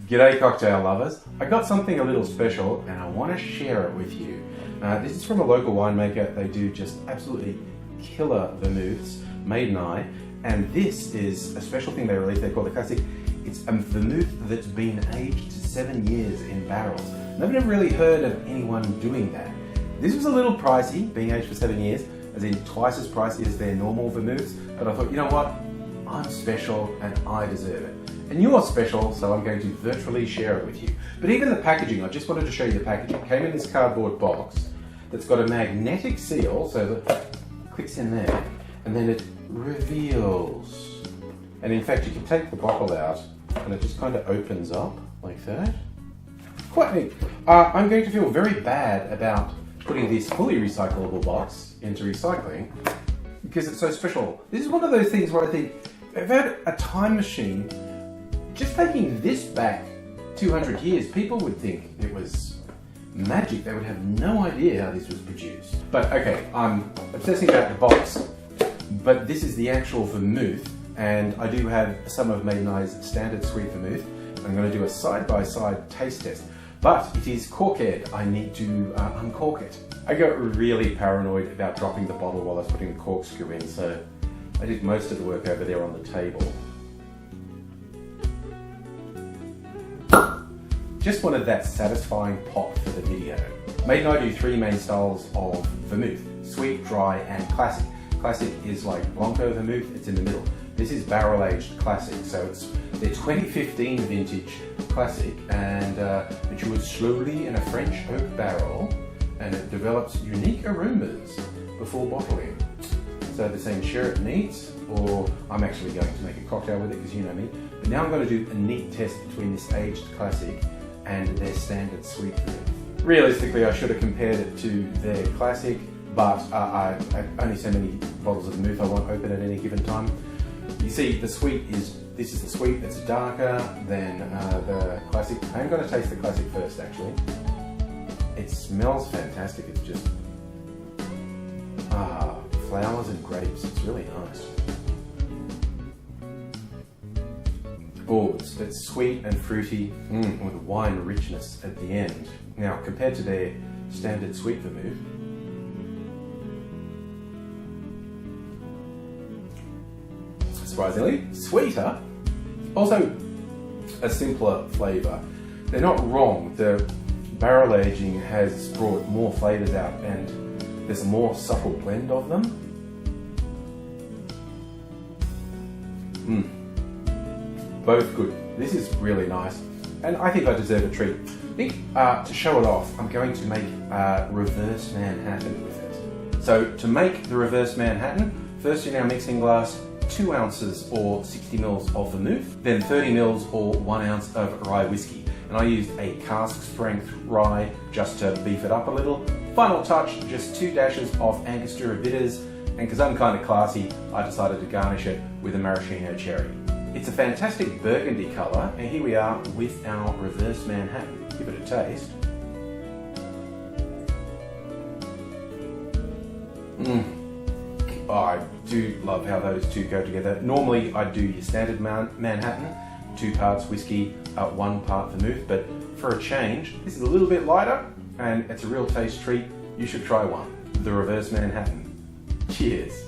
G'day cocktail lovers. I got something a little special and I want to share it with you. This is from a local winemaker. They do just absolutely killer vermouths, made in I, and this is a special thing they released. They call the classic. It's a vermouth that's been aged 7 years in barrels. And I've never really heard of anyone doing that. This was a little pricey, being aged for 7 years, as in twice as pricey as their normal vermouths, but I thought, you know what? I'm special and I deserve it. And you're special, so I'm going to virtually share it with you. But even the packaging, I just wanted to show you the packaging. It came in this cardboard box that's got a magnetic seal, so that it clicks in there, and then it reveals. And in fact, you can take the bottle out, and it just kind of opens up like that. Quite neat. I'm going to feel very bad about putting this fully recyclable box into recycling because it's so special. This is one of those things where I think, if I had a time machine, just taking this back 200 years, people would think it was magic. They would have no idea how this was produced. But okay, I'm obsessing about the box, but this is the actual vermouth, and I do have some of Made in I's standard sweet vermouth. I'm going to do a side-by-side taste test, but it is corked. I need to uncork it. I got really paranoid about dropping the bottle while I was putting the corkscrew in, so I did most of the work over there on the table. Just wanted that satisfying pop for the video. Made in I do three main styles of vermouth: sweet, dry, and classic. Classic is like Blanco vermouth, it's in the middle. This is barrel-aged classic, so it's their 2015 vintage classic, and matured slowly in a French oak barrel, and it develops unique aromas before bottling. So they're saying share it neat, or I'm actually going to make a cocktail with it because you know me. But now I'm going to do a neat test between this aged classic and their standard sweet vermouth. Realistically, I should have compared it to their classic, but I only so many bottles of vermouth I want open at any given time. You see, this is the sweet, it's darker than the classic. I'm going to taste the classic first, actually. It smells fantastic. It's just flowers and grapes. It's really nice. Oh, it's sweet and fruity with wine richness at the end. Now, compared to their standard sweet vermouth, surprisingly sweeter, also a simpler flavour. They're not wrong. The barrel aging has brought more flavours out and there's a more subtle blend of them. Both good. This is really nice, and I think I deserve a treat. I think to show it off, I'm going to make reverse Manhattan with it. So to make the reverse Manhattan, first in our mixing glass, 2 ounces or 60 mils of vermouth, then 30 mils or 1 ounce of rye whiskey. And I used a cask strength rye just to beef it up a little. Final touch, just 2 dashes of Angostura bitters, and because I'm kind of classy, I decided to garnish it with a maraschino cherry. It's a fantastic burgundy colour, and here we are with our reverse Manhattan. Give it a taste. Oh, I do love how those two go together. Normally I do your standard Manhattan, 2 parts whiskey, 1 part vermouth, but for a change, this is a little bit lighter and it's a real taste treat. You should try one, the reverse Manhattan. Cheers.